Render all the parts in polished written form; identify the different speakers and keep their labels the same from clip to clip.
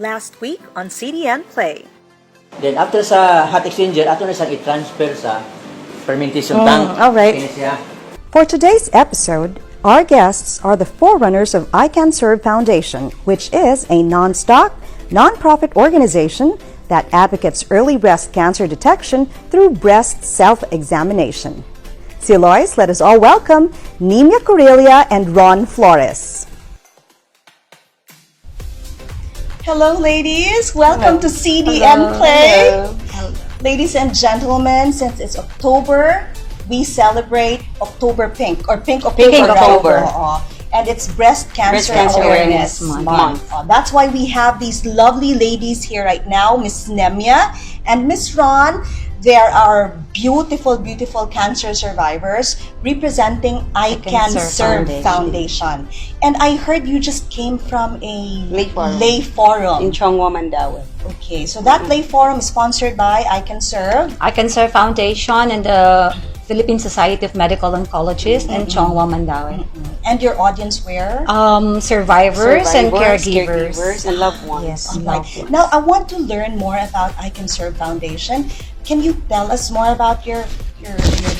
Speaker 1: last week on CDN Play.
Speaker 2: Then after sa hot exchanger, ato na siyang i-transfer sa fermentation tank.
Speaker 1: all right.
Speaker 2: Kini siya.
Speaker 3: For today's episode, our guests are the forerunners of ICanServe Foundation, which is a non-stock, non-profit organization that advocates early breast cancer detection through breast self-examination. Si Lois, let us all welcome Nimia Correlia and Ron Flores.
Speaker 4: Hello, ladies. Welcome to CDN Play. Ladies and gentlemen, since it's October, we celebrate October Pink or Pink October.
Speaker 5: Pink October.
Speaker 4: And it's Breast Cancer Awareness Month. That's why we have these lovely ladies here right now, Miss Nemia and Miss Ron. They are beautiful, beautiful cancer survivors representing ICanServe Foundation. And I heard you just came from a lay forum.
Speaker 5: In Chongwa, Mandaue.
Speaker 4: Okay, so that lay forum is sponsored by ICanServe.
Speaker 5: ICanServe Foundation and the Philippine Society of Medical Oncologists and Chongwa, Mandaue.
Speaker 4: And your audience where?
Speaker 5: Survivors and caregivers
Speaker 4: and loved ones. Yes, right. Now, I want to learn more about ICanServe Foundation. Can you tell us more about your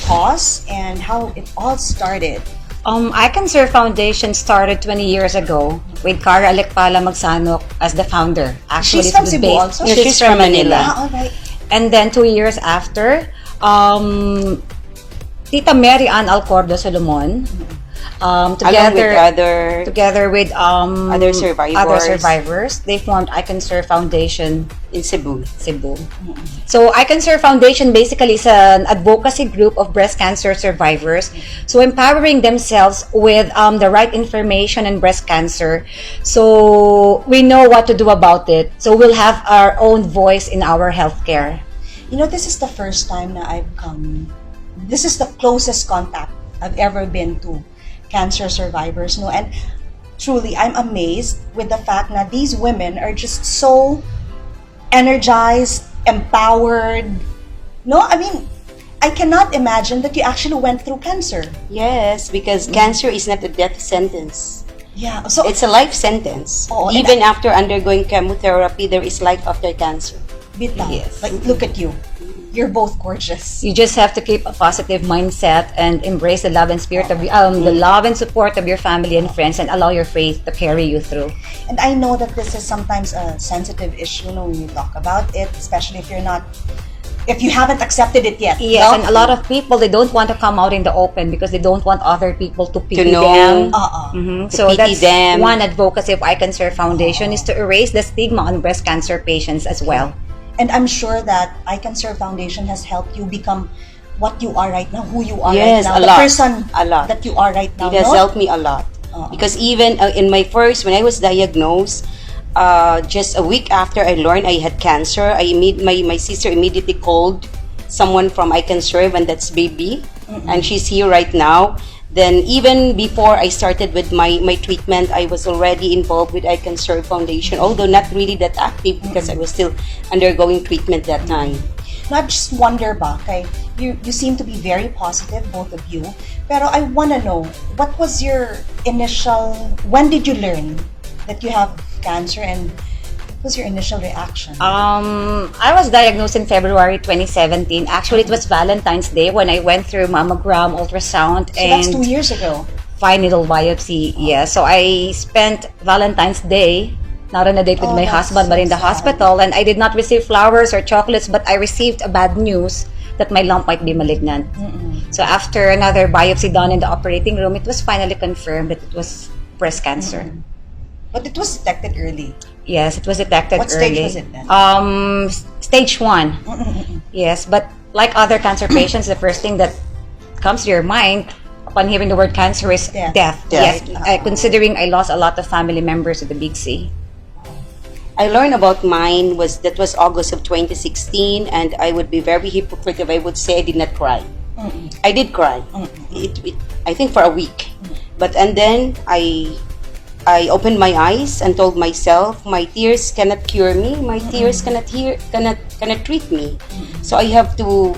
Speaker 4: cause and how it all started?
Speaker 5: ICanServe Foundation started 20 years ago with Cara Alecpala Magsanok as the founder. Actually,
Speaker 4: She's from Cebu also?
Speaker 5: She's from Manila.
Speaker 4: All right.
Speaker 5: And then 2 years after, Tita Mary Ann Alcordo Solomon, together with other survivors, they formed ICanServe Foundation in Cebu. So ICanServe Foundation basically is an advocacy group of breast cancer survivors, so empowering themselves with the right information in breast cancer, so we know what to do about it. So we'll have our own voice in our healthcare.
Speaker 4: You know, this is the first time that I've come. This is the closest contact I've ever been to cancer survivors, no? And truly, I'm amazed with the fact that these women are just so energized, empowered. No, I mean, I cannot imagine that you actually went through cancer.
Speaker 6: Yes, because cancer is not a death sentence.
Speaker 4: Yeah, so
Speaker 6: it's a life sentence. Even after undergoing chemotherapy, there is life after cancer.
Speaker 4: Bitaw. Yes. Like, look at you. You're both gorgeous.
Speaker 5: You just have to keep a positive mindset and embrace the love and spirit of the love and support of your family and friends, and allow your faith to carry you through.
Speaker 4: And I know that this is sometimes a sensitive issue, no, when you talk about it, especially if you haven't accepted it yet.
Speaker 5: Yes,
Speaker 4: no?
Speaker 5: And a lot of people, they don't want to come out in the open because they don't want other people to pity
Speaker 6: know.
Speaker 5: them. So that's one advocacy of ICanServe Foundation is to erase the stigma on breast cancer patients as well.
Speaker 4: And I'm sure that ICanServe Foundation has helped you become what you are right now, who you are
Speaker 6: yes,
Speaker 4: right now, the person that you are right now.
Speaker 6: It has helped me a lot. Because even in my when I was diagnosed, just a week after I learned I had cancer, my sister immediately called someone from ICanServe, and that's Baby, and she's here right now. Then even before I started with my treatment, I was already involved with ICanServe Foundation, although not really that active because I was still undergoing treatment that time.
Speaker 4: Not just wonder ba, kay you seem to be very positive, both of you. Pero I want to know, what was your when did you learn that you have cancer, and what was your initial reaction?
Speaker 5: I was diagnosed in February 2017. Actually, it was Valentine's Day when I went through mammogram, ultrasound,
Speaker 4: so that's 2 years ago.
Speaker 5: Fine needle biopsy. Yeah, so I spent Valentine's Day not on a date with my husband, but in the hospital, and I did not receive flowers or chocolates, but I received a bad news that my lump might be malignant. So after another biopsy done in the operating room, it was finally confirmed that it was breast cancer.
Speaker 4: But it was detected early.
Speaker 5: Yes, it was detected early.
Speaker 4: What stage was it then?
Speaker 5: Stage 1. Yes, but like other cancer patients, the first thing that comes to your mind upon hearing the word cancer is death. Yes, considering I lost a lot of family members at the Big C.
Speaker 6: I learned about mine was August of 2016, and I would be very hypocrite if I would say I did not cry. I did cry. I think for a week, and then I opened my eyes and told myself, my tears cannot cure me. My tears cannot treat me. So I have to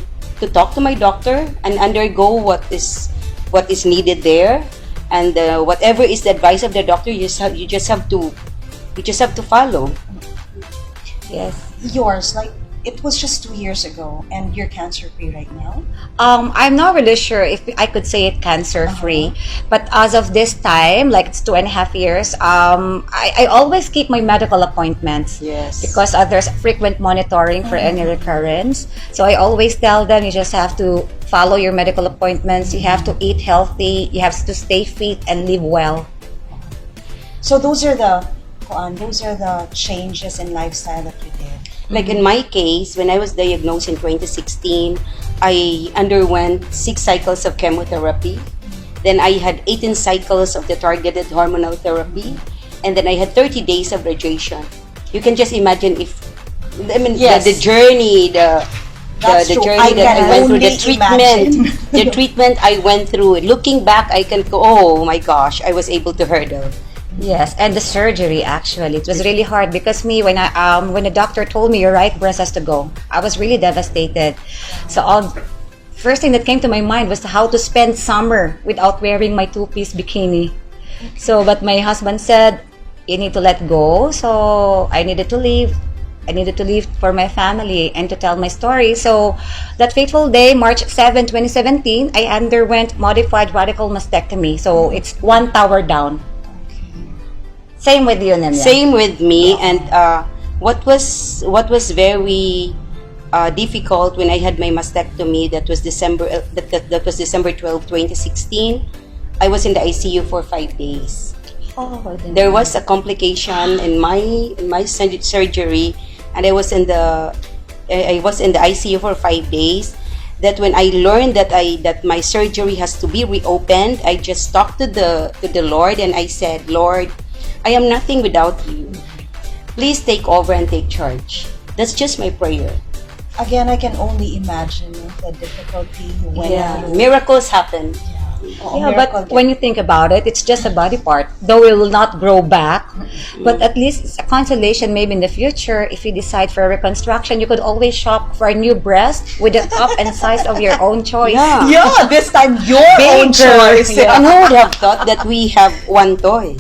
Speaker 6: talk to my doctor and undergo what is needed there, and whatever is the advice of the doctor, you just have to follow.
Speaker 5: Yes.
Speaker 4: Yours, like, it was just 2 years ago, and you're cancer-free right now?
Speaker 5: I'm not really sure if I could say it cancer-free, but as of this time, like it's 2.5 years, I always keep my medical appointments.
Speaker 6: Yes.
Speaker 5: Because there's frequent monitoring for any recurrence. So I always tell them you just have to follow your medical appointments, you have to eat healthy, you have to stay fit and live well.
Speaker 4: So those are the changes in lifestyle that you did.
Speaker 6: Like in my case, when I was diagnosed in 2016, I underwent 6 cycles of chemotherapy. Then I had 18 cycles of the targeted hormonal therapy. And then I had 30 days of radiation. You can just imagine
Speaker 4: Yes.
Speaker 6: the journey, the
Speaker 4: That's true.
Speaker 6: journey
Speaker 4: I
Speaker 6: that I
Speaker 4: can
Speaker 6: went through,
Speaker 4: only
Speaker 6: the treatment,
Speaker 4: imagine.
Speaker 6: the treatment I went through. Looking back, I can go, oh my gosh, I was able to hurdle.
Speaker 5: Yes, and the surgery actually, it was really hard because when the doctor told me your right breast has to go, I was really devastated. So first thing that came to my mind was how to spend summer without wearing my 2-piece bikini. So, but my husband said, you need to let go. So I needed to leave. I needed to leave for my family and to tell my story. So that fateful day, March 7, 2017, I underwent modified radical mastectomy. So it's 1 tower down. Same with you, Nemia.
Speaker 6: Same with me. And what was very difficult when I had my mastectomy, that was December 12, 2016. I was in the ICU for 5 days. There was a complication in my surgery, and I was in the ICU for 5 days. That when I learned that my surgery has to be reopened, I just talked to the Lord, and I said, Lord, I am nothing without you. Please take over and take charge. That's just my prayer.
Speaker 4: Again, I can only imagine the difficulty you went through.
Speaker 6: Miracles happen.
Speaker 5: Yeah, but when you think about it, it's just a body part. Though it will not grow back, but at least it's a consolation maybe in the future. If you decide for a reconstruction, you could always shop for a new breast with the cup and size of your own choice.
Speaker 4: Yeah, this time your own choice.
Speaker 6: And who would have thought that we have one toy?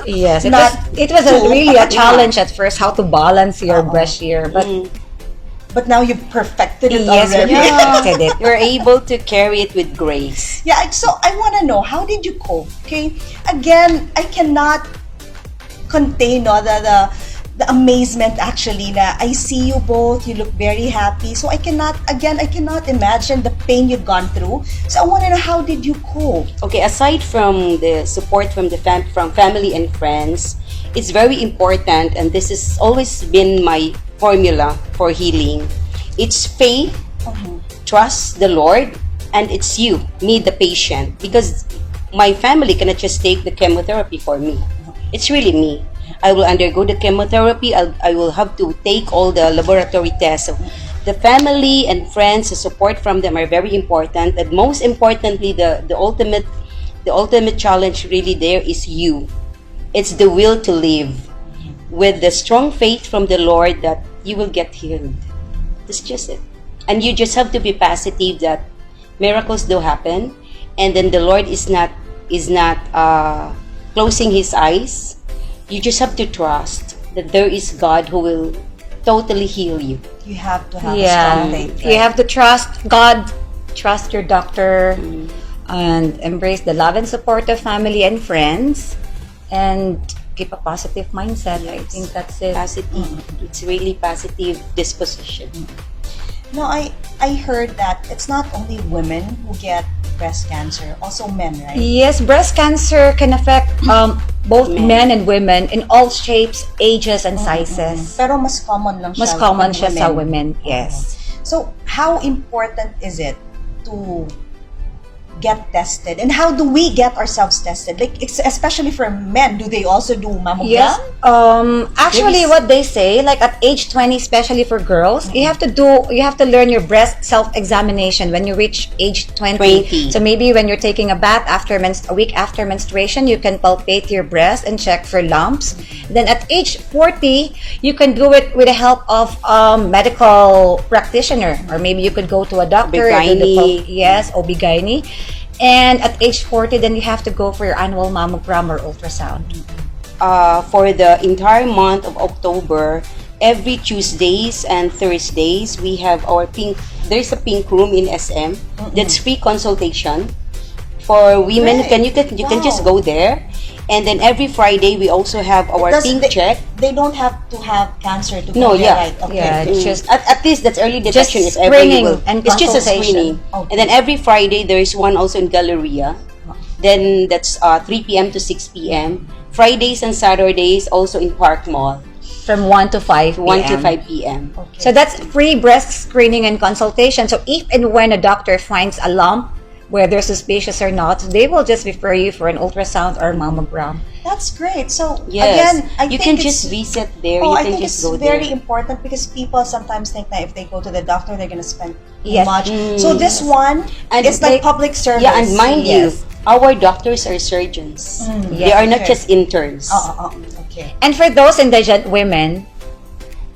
Speaker 5: Yes,
Speaker 4: Not
Speaker 5: it was really a challenge at first how to balance your breast here,
Speaker 4: but now you've perfected it
Speaker 5: yes,
Speaker 4: already.
Speaker 5: we perfected it.
Speaker 6: You're able to carry it with grace.
Speaker 4: Yeah, so I want to know, how did you cope? Okay, again, I cannot contain the amazement actually na I see you both, you look very happy. So I cannot imagine the pain you've gone through. So I want to know, how did you cope?
Speaker 6: Okay, aside from the support from from family and friends, it's very important, and this has always been my formula for healing. It's faith, trust the Lord, and it's me, the patient, because my family cannot just take the chemotherapy for me. It's really me. I will undergo the chemotherapy. I will have to take all the laboratory tests. So the family and friends, the support from them are very important. And most importantly, the ultimate challenge really there is you. It's the will to live with the strong faith from the Lord that you will get healed. That's just it. And you just have to be positive that miracles do happen, and then the Lord is not closing His eyes. You just have to trust that there is God who will totally heal you.
Speaker 4: You have to have a strong faith.
Speaker 5: You have to trust God, trust your doctor, and embrace the love and support of family and friends, and keep a positive mindset. I think that's it.
Speaker 6: Positive. It's really positive disposition.
Speaker 4: No, I heard that it's not only women who get breast cancer, also men, right?
Speaker 5: Yes, breast cancer can affect both men and women in all shapes, ages, and sizes.
Speaker 4: Pero mas common lang siya.
Speaker 5: Mas common siya sa women, yes.
Speaker 4: So, how important is it to get tested, and how do we get ourselves tested? Like, especially for men, do they also do mammogram?
Speaker 5: Yes. Actually, what they say, like at age 20, especially for girls, you have to learn your breast self-examination when you reach age 20. So maybe when you're taking a bath a week after menstruation, you can palpate your breast and check for lumps. Then at age 40, you can do it with the help of medical practitioner, or maybe you could go to a doctor. OB-GYN. And at age 40, then you have to go for your annual mammogram or ultrasound.
Speaker 6: For the entire month of October, every Tuesdays and Thursdays, we have our pink, there's a pink room in SM. That's free consultation for women.
Speaker 4: Right.
Speaker 6: You can just go there. And then every Friday, we also have our pink check.
Speaker 4: They don't have to have cancer to
Speaker 6: No,
Speaker 4: go there,
Speaker 6: yeah.
Speaker 4: right? Okay.
Speaker 5: Yeah, it's just
Speaker 6: At least that's early detection.
Speaker 5: Just
Speaker 6: If ever you
Speaker 5: screening
Speaker 6: will.
Speaker 5: and
Speaker 6: It's just a
Speaker 5: consultation.
Speaker 6: screening. And then every Friday, there is one also in Galleria. Then that's 3 p.m. to 6 p.m. Fridays and Saturdays also in Park Mall,
Speaker 5: from 1 to 5 p.m.
Speaker 6: 1 to 5 p.m.
Speaker 5: So that's free breast screening and consultation. So if and when a doctor finds a lump, whether suspicious or not, they will just refer you for an ultrasound or mammogram.
Speaker 4: That's great. So
Speaker 6: Yes,
Speaker 4: again, I
Speaker 6: you
Speaker 4: think
Speaker 6: can just visit there.
Speaker 4: Oh,
Speaker 6: You
Speaker 4: I
Speaker 6: can
Speaker 4: think
Speaker 6: just
Speaker 4: it's
Speaker 6: go
Speaker 4: very
Speaker 6: there.
Speaker 4: important because people sometimes think that if they go to the doctor, they're going to spend too
Speaker 5: Yes.
Speaker 4: much. So this one,
Speaker 6: And
Speaker 4: it's like
Speaker 6: they-
Speaker 4: public service.
Speaker 6: Yeah, and mind
Speaker 5: Yes.
Speaker 6: you, our doctors are surgeons. They
Speaker 5: Yes.
Speaker 6: are not
Speaker 4: Okay.
Speaker 6: just interns.
Speaker 4: Okay.
Speaker 5: And for those indigent women,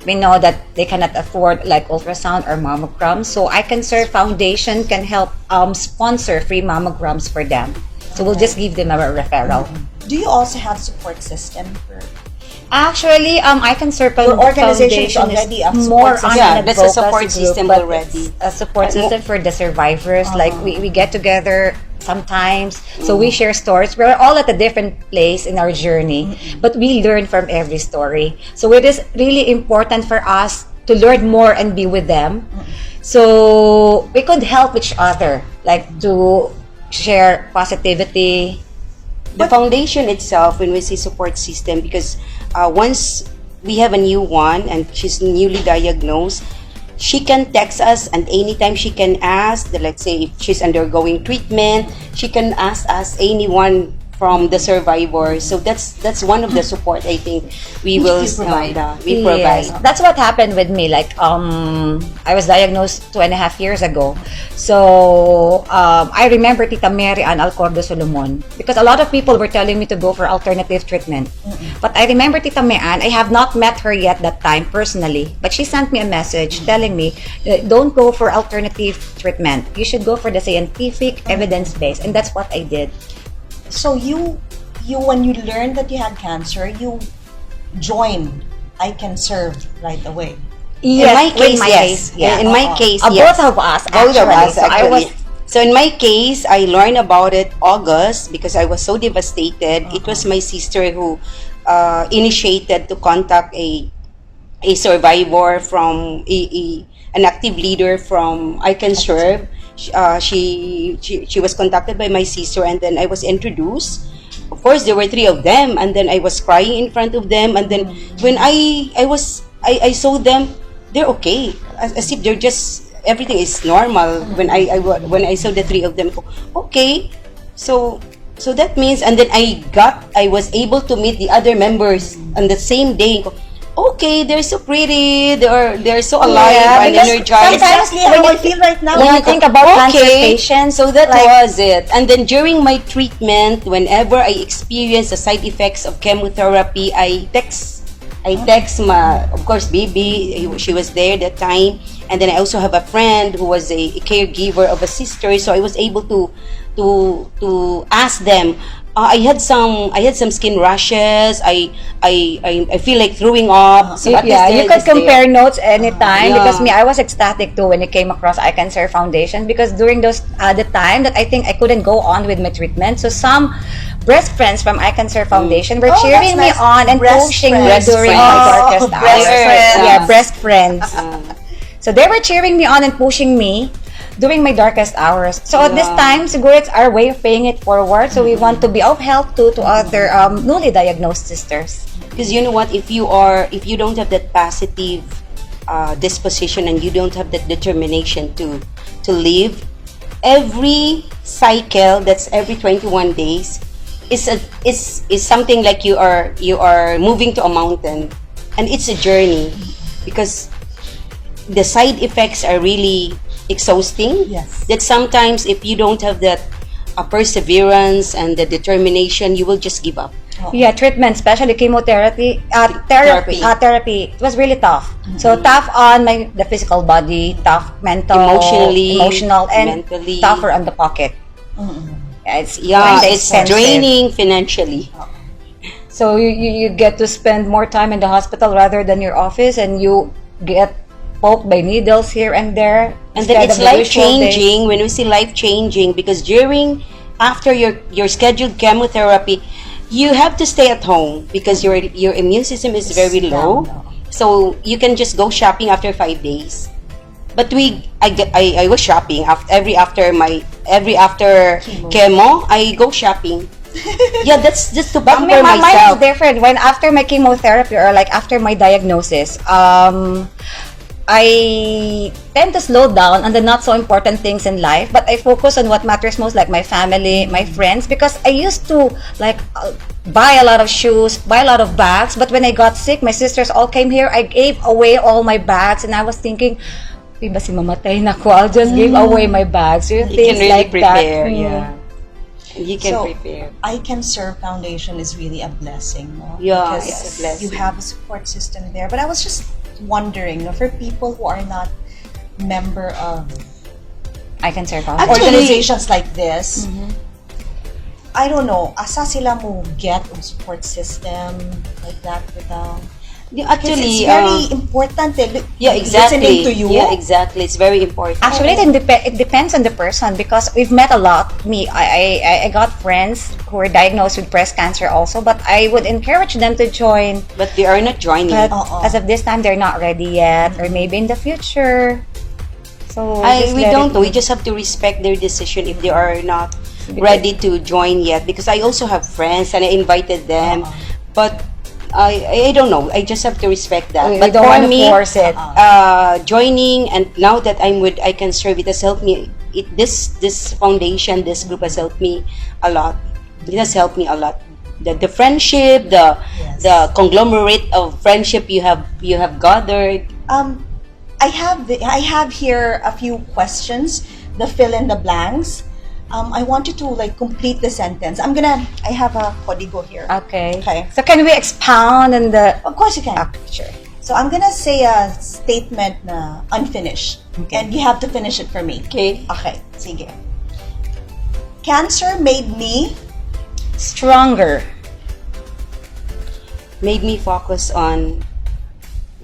Speaker 5: we know that they cannot afford like ultrasound or mammogram. So ICanServe Foundation can help sponsor free mammograms for them. So we'll just give them a referral.
Speaker 4: Do you also have support system for
Speaker 5: Actually, ICanServe
Speaker 4: Your organization is
Speaker 5: Foundation
Speaker 4: already a support
Speaker 5: more
Speaker 4: system.
Speaker 5: on
Speaker 6: Yeah,
Speaker 5: an
Speaker 6: that's a
Speaker 5: advocacy
Speaker 6: support
Speaker 5: group,
Speaker 6: system
Speaker 5: but
Speaker 6: already.
Speaker 5: it's a support system for the survivors. Like we get together sometimes, so we share stories. We're all at a different place in our journey, but we learn from every story. So it is really important for us to learn more and be with them, so we could help each other, like to share positivity.
Speaker 6: The foundation itself, when we say support system, because once we have a new one and she's newly diagnosed, she can text us, and anytime she can ask, let's say if she's undergoing treatment, she can ask us, anyone from the survivors. So that's one of the support I think we will provide. We provide.
Speaker 5: Yes. That's what happened with me. Like I was diagnosed 2.5 years ago. So I remember Tita Mary Ann Alcordo Solomon, because a lot of people were telling me to go for alternative treatment. But I remember Tita Mary Ann, I have not met her yet that time personally, but she sent me a message telling me, don't go for alternative treatment. You should go for the scientific evidence-based. And that's what I did.
Speaker 4: So you when you learned that you had cancer, you joined ICanServe right away.
Speaker 6: In my case,
Speaker 5: with
Speaker 6: yes.
Speaker 5: yeah.
Speaker 6: In my case,
Speaker 5: Both
Speaker 6: yes.
Speaker 5: of us,
Speaker 6: Both of
Speaker 5: actually.
Speaker 6: us,
Speaker 5: So I was
Speaker 6: actually. So in my case, I learned about it August because I was so devastated. It was my sister who initiated to contact a survivor from an active leader from ICanServe. She was contacted by my sister, and then I was introduced. Of course, there were 3 of them, and then I was crying in front of them. And then when I saw them, they're okay, as if they're just, everything is normal. When I saw the 3 of them, okay, so that means, and then I was able to meet the other members on the same day. Okay, they're so pretty. They're so alive and
Speaker 5: because
Speaker 6: energized.
Speaker 4: Exactly how I feel right now.
Speaker 5: when you think about cancer patients,
Speaker 6: So that was it. And then during my treatment, whenever I experience the side effects of chemotherapy, I text of course, Bibi. She was there that time. And then I also have a friend who was a caregiver of a sister. So I was able to ask them. I had some skin rashes. I feel like throwing up. So at least
Speaker 5: you
Speaker 6: they're
Speaker 5: could
Speaker 6: just
Speaker 5: compare
Speaker 6: there.
Speaker 5: notes anytime,
Speaker 6: Yeah.
Speaker 5: because I was ecstatic too when it came across ICanServe Foundation, because during those the time that I think I couldn't go on with my treatment, so some breast friends from ICanServe Foundation were
Speaker 4: Oh,
Speaker 5: cheering me
Speaker 4: that's nice.
Speaker 5: on and
Speaker 4: Breast
Speaker 5: pushing
Speaker 4: friends.
Speaker 5: me during
Speaker 6: Breast
Speaker 5: my
Speaker 6: friends.
Speaker 5: darkest
Speaker 4: Oh,
Speaker 5: hours.
Speaker 4: breast friends.
Speaker 5: Yeah, breast friends. So they were cheering me on and pushing me during my darkest hours. So at this time, siguro it's our way of paying it forward. So we want to be of help to other newly diagnosed sisters.
Speaker 6: Because you know what, if you don't have that positive disposition and you don't have that determination to live, every cycle, that's every 21 days, is something like you are moving to a mountain, and it's a journey, because the side effects are really exhausting.
Speaker 4: Yes.
Speaker 6: That sometimes if you don't have that perseverance and the determination, you will just give up.
Speaker 5: Yeah, treatment, especially chemotherapy, therapy. It was really tough. So tough on the physical body, tough emotional, and
Speaker 6: mentally.
Speaker 5: tougher on the pocket. Yeah, it's
Speaker 6: Yeah,
Speaker 5: kinda
Speaker 6: it's
Speaker 5: expensive.
Speaker 6: draining financially.
Speaker 5: So you get to spend more time in the hospital rather than your office, and you get poked by needles here and there.
Speaker 6: And then it's life changing when we see life changing, because after your scheduled chemotherapy, you have to stay at home because your immune system is very low. So you can just go shopping after 5 days. But I was shopping after chemo, I go shopping. Yeah, that's just to
Speaker 5: But
Speaker 6: pamper
Speaker 5: mine
Speaker 6: myself.
Speaker 5: is different. When after my chemotherapy, or like after my diagnosis, I tend to slow down on the not so important things in life, but I focus on what matters most, like my family, my friends, because I used to like buy a lot of shoes, buy a lot of bags, but when I got sick, my sisters all came here, I gave away all my bags, and I was thinking, "Di ba si mamatay na ko? I'll just give away my bags."
Speaker 6: You can
Speaker 5: Things
Speaker 6: really
Speaker 5: like
Speaker 6: prepare,
Speaker 5: that.
Speaker 6: yeah. You can
Speaker 4: So,
Speaker 6: prepare.
Speaker 4: ICanServe Foundation is really a blessing, no?
Speaker 6: Yeah,
Speaker 4: Because
Speaker 6: it's a blessing.
Speaker 4: you have a support system there. But I was just wondering, no, for people who are not member of
Speaker 5: I can survive.
Speaker 6: Actually-
Speaker 4: organizations like this, I don't know, asa sila mo get a support system like that without...
Speaker 6: Actually,
Speaker 4: it's very important.
Speaker 6: yeah, exactly.
Speaker 4: Listening to you.
Speaker 6: Yeah, exactly. It's very important.
Speaker 5: Actually, it depends on the person, because we've met a lot. I got friends who were diagnosed with breast cancer also, but I would encourage them to join.
Speaker 6: But they are not joining.
Speaker 5: But as of this time, they're not ready yet, or maybe in the future. So
Speaker 6: We don't know. We just have to respect their decision if they are not ready to join yet. Because I also have friends and I invited them, but I don't know. I just have to respect that.
Speaker 5: We
Speaker 6: But
Speaker 5: don't
Speaker 6: for
Speaker 5: want to
Speaker 6: me,
Speaker 5: force it.
Speaker 6: joining, and now that I'm with ICanServe, it has helped me. This foundation, this group has helped me a lot. It has helped me a lot. The friendship, the conglomerate of friendship you have gathered.
Speaker 4: I have here a few questions, the fill in the blanks. I want you to like complete the sentence. I have a código here.
Speaker 5: Okay.
Speaker 4: Okay.
Speaker 5: So can we expound on the?
Speaker 4: Of course you can.
Speaker 5: Okay, sure.
Speaker 4: So I'm gonna say a statement na unfinished. And you have to finish it for me.
Speaker 6: Okay.
Speaker 4: Okay, sige. Cancer made me
Speaker 5: Stronger.
Speaker 6: Made me focus on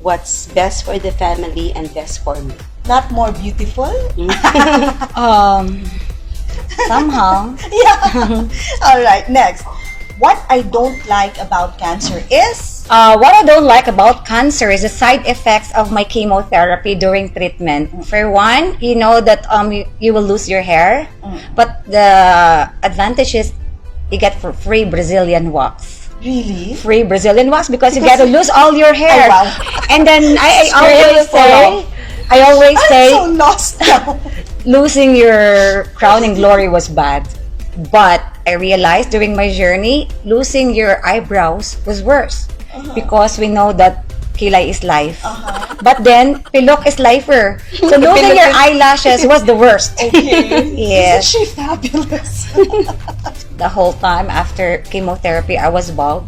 Speaker 6: what's best for the family and best for me.
Speaker 4: not more beautiful.
Speaker 5: Somehow.
Speaker 4: Yeah. All right, next. What I don't like about cancer is...
Speaker 5: What I don't like about cancer is the side effects of my chemotherapy during treatment. For one, you know that you will lose your hair, but the advantage is you get for free Brazilian wax.
Speaker 4: Really?
Speaker 5: Free Brazilian wax because you get to lose all your hair.
Speaker 4: Oh, wow.
Speaker 5: And then I
Speaker 4: I'm
Speaker 5: always say
Speaker 4: so lost now.
Speaker 5: losing your crowning glory was bad. But I realized during my journey, losing your eyebrows was worse. Because we know that kilay is life. But then, pilok is lifer. So losing your eyelashes was the worst.
Speaker 4: Okay.
Speaker 5: Yes.
Speaker 4: Isn't she fabulous?
Speaker 5: The whole time after chemotherapy, I was bald.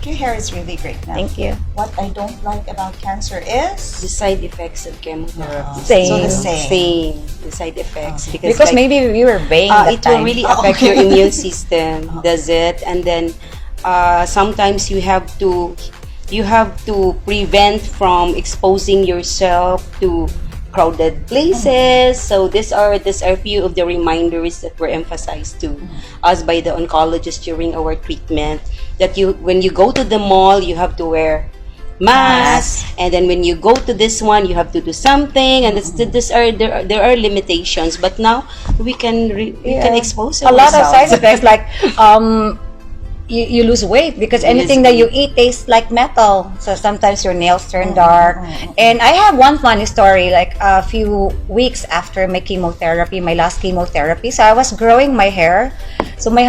Speaker 4: Your hair is really great now.
Speaker 5: Thank you.
Speaker 4: What I don't like about cancer is...
Speaker 6: The side effects of chemotherapy.
Speaker 5: Same.
Speaker 4: So the same.
Speaker 6: The side effects.
Speaker 5: Because maybe we were vain that
Speaker 6: it will
Speaker 5: time.
Speaker 6: really affect your immune system, does it? And then sometimes you have to prevent from exposing yourself to crowded places. So these are a few of the reminders that were emphasized to us by the oncologist during our treatment, that when you go to the mall, you have to wear mask, and then when you go to this one, you have to do something, and there are limitations. But now we can expose
Speaker 5: a lot of
Speaker 6: ourselves.
Speaker 5: side effects like you lose weight because anything that you eat tastes like metal. So sometimes your nails turn dark. And I have one funny story, like a few weeks after my chemotherapy, my last chemotherapy. So I was growing my hair. So my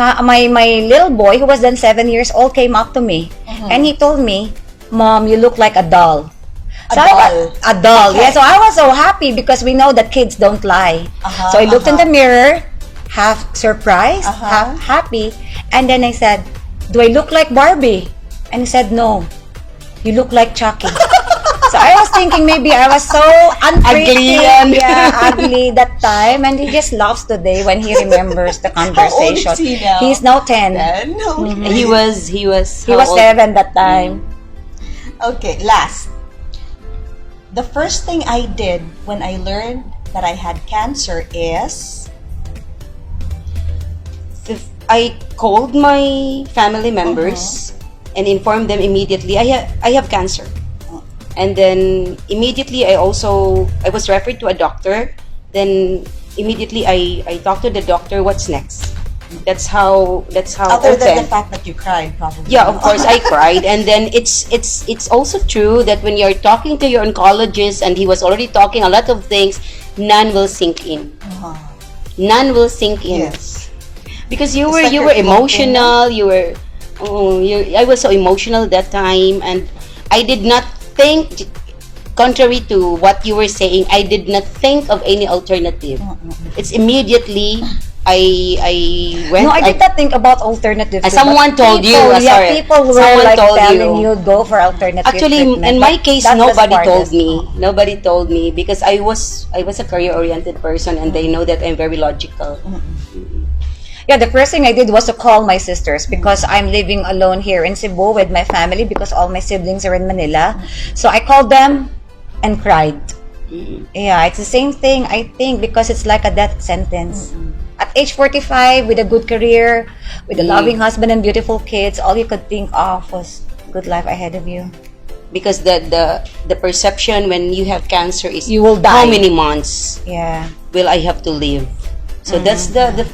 Speaker 5: little boy, who was then 7 years old, came up to me and he told me, "Mom, you look like a doll." A doll.
Speaker 4: Okay.
Speaker 5: Yeah, so I was so happy because we know that kids don't lie. So I looked in the mirror, half surprised, half happy, and then I said, "Do I look like Barbie?" And he said, "No, you look like Chucky." So I was thinking maybe I was so unpretty, ugly that time, and he just laughs today when he remembers the conversation.
Speaker 4: How old is he now?
Speaker 5: He's now 10.
Speaker 6: He was
Speaker 5: He was
Speaker 6: how old?
Speaker 5: 7 that time.
Speaker 4: Okay, last. The first thing I did when I learned that I had cancer is...
Speaker 6: I called my family members and informed them immediately I have cancer. And then immediately I was referred to a doctor. Then immediately I talked to the doctor, what's next? That's how
Speaker 4: Other than
Speaker 6: open.
Speaker 4: the fact that you cried, probably.
Speaker 6: Yeah, of course I cried. And then it's also true that when you're talking to your oncologist and he was already talking a lot of things, none will sink in. None will sink in.
Speaker 4: Yes.
Speaker 6: Because you
Speaker 4: It's
Speaker 6: were
Speaker 4: like
Speaker 6: you
Speaker 4: you're
Speaker 6: were
Speaker 4: evoking
Speaker 6: emotional. I was so emotional that time, and I did not think, contrary to what you were saying, I did not think of any alternative. It's immediately I went.
Speaker 5: No, I did not think about alternatives.
Speaker 6: Someone told you.
Speaker 5: People were
Speaker 6: Someone
Speaker 5: like
Speaker 6: told
Speaker 5: telling
Speaker 6: you.
Speaker 5: go for alternative
Speaker 6: Actually,
Speaker 5: treatment.
Speaker 6: in my
Speaker 5: But
Speaker 6: case,
Speaker 5: that was
Speaker 6: nobody told
Speaker 5: farthest.
Speaker 6: me. Nobody told me because I was a career-oriented person, and they know that I'm very logical.
Speaker 5: Yeah, the first thing I did was to call my sisters because I'm living alone here in Cebu with my family because all my siblings are in Manila. So I called them and cried. Yeah, it's the same thing, I think, because it's like a death sentence. At age 45, with a good career, with a loving husband and beautiful kids, all you could think of was good life ahead of you.
Speaker 6: Because the perception when you have cancer is
Speaker 5: You will die.
Speaker 6: how many months
Speaker 5: Yeah.
Speaker 6: will I have to live? So that's the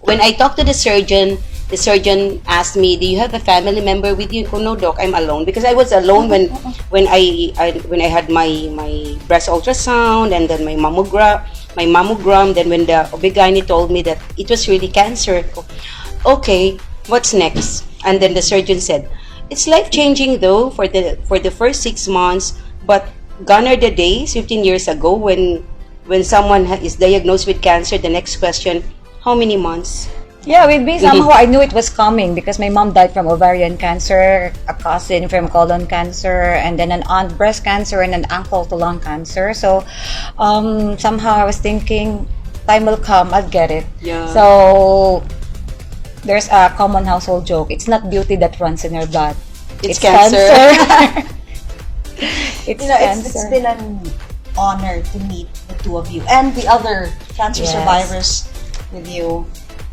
Speaker 6: when I talked to the surgeon asked me, do you have a family member with you? Oh, no, doc, I'm alone, because I was alone when I had my breast ultrasound and then my mammogram. Then when the OB/GYN told me that it was really cancer, okay, what's next? And then the surgeon said, it's life changing though for the first 6 months, but gone are the days 15 years ago when someone is diagnosed with cancer. The next question, how many months?
Speaker 5: Yeah, with me, somehow I knew it was coming because my mom died from ovarian cancer, a cousin from colon cancer, and then an aunt breast cancer, and an uncle to lung cancer. So somehow I was thinking, time will come, I'll get it.
Speaker 6: Yeah.
Speaker 5: So there's a common household joke. It's not beauty that runs in your blood.
Speaker 6: It's cancer.
Speaker 5: It's
Speaker 4: It's
Speaker 5: cancer.
Speaker 4: been an honor to meet the two of you and the other cancer
Speaker 5: Yes.
Speaker 4: survivors with you.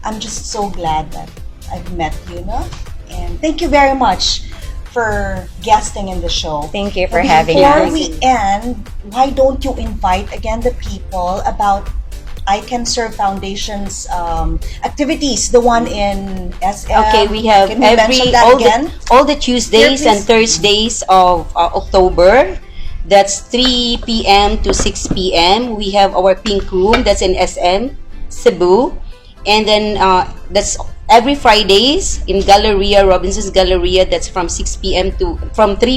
Speaker 4: I'm just so glad that I've met you, no? And thank you very much for guesting in the show.
Speaker 5: Thank you for
Speaker 4: But
Speaker 5: having
Speaker 4: before
Speaker 5: us.
Speaker 4: we end, why don't you invite again the people about ICanServe Foundation's activities, the one in SM.
Speaker 6: Okay, we have
Speaker 4: Can we mention that again?
Speaker 6: all the Tuesdays
Speaker 4: Here,
Speaker 6: and Thursdays of October. That's 3 p.m. to 6 p.m. We have our pink room that's in SM, Cebu. And then that's every Fridays in Galleria, Robinson's Galleria. That's from 3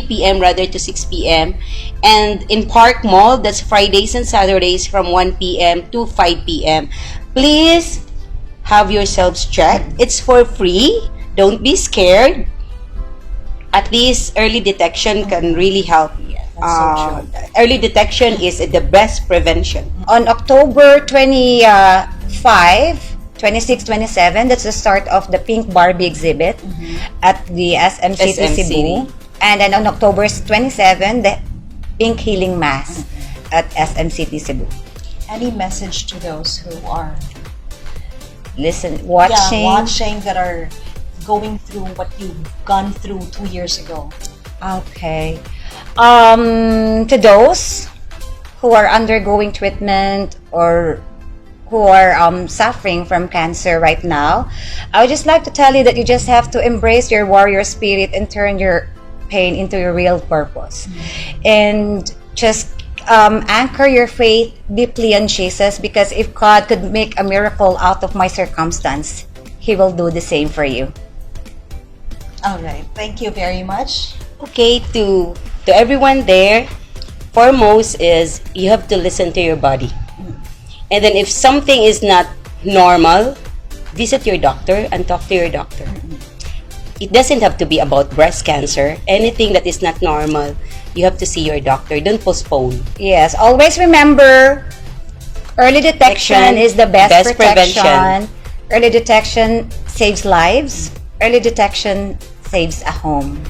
Speaker 6: p.m. rather to 6 p.m. And in Park Mall, that's Fridays and Saturdays from 1 p.m. to 5 p.m. Please have yourselves checked. It's for free. Don't be scared. At least early detection can really help.
Speaker 4: That's so true.
Speaker 6: Early detection is the best prevention.
Speaker 5: On October 26, 27, that's the start of the Pink Barbie exhibit at the SM City
Speaker 6: SM
Speaker 5: Cebu.
Speaker 6: City.
Speaker 5: And then on October 27, the Pink Healing Mass at SM City Cebu.
Speaker 4: Any message to those who are
Speaker 5: Watching.
Speaker 4: that are going through what you've gone through 2 years ago?
Speaker 5: Okay. To those who are undergoing treatment or who are suffering from cancer right now, I would just like to tell you that you just have to embrace your warrior spirit and turn your pain into your real purpose. And just anchor your faith deeply in Jesus, because if God could make a miracle out of my circumstance, He will do the same for you.
Speaker 4: All right. Thank you very much.
Speaker 6: Okay, to everyone there, foremost is you have to listen to your body. And then if something is not normal, visit your doctor and talk to your doctor. it doesn't have to be about breast cancer. Anything that is not normal, you have to see your doctor. Don't postpone.
Speaker 5: Yes, always remember, early detection is the best protection.
Speaker 6: prevention.
Speaker 5: Early detection saves lives. Early detection saves a home.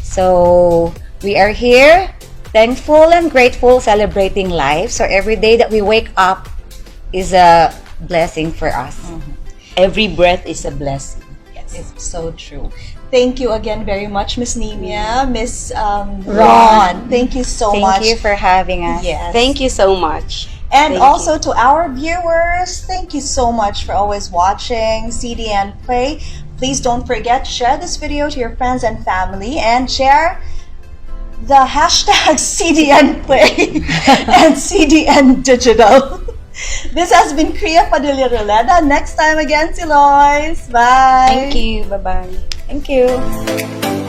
Speaker 5: So we are here, thankful and grateful, celebrating life. So every day that we wake up is a blessing for us.
Speaker 6: Every breath is a blessing.
Speaker 4: It's so true. Thank you again very much, Miss Nemia, Miss Ron. Thank you so much.
Speaker 5: Thank you for having us.
Speaker 4: Yes.
Speaker 6: Thank you so much.
Speaker 4: And
Speaker 6: Thank
Speaker 4: also to our viewers, thank you so much for always watching CDN Play. Please don't forget to share this video to your friends and family, and share the hashtag CDN Play and CDN Digital. This has been Kriya Padilla Roleda. Next time again, si Lois. Bye.
Speaker 6: Thank you. Bye-bye.
Speaker 5: Thank you.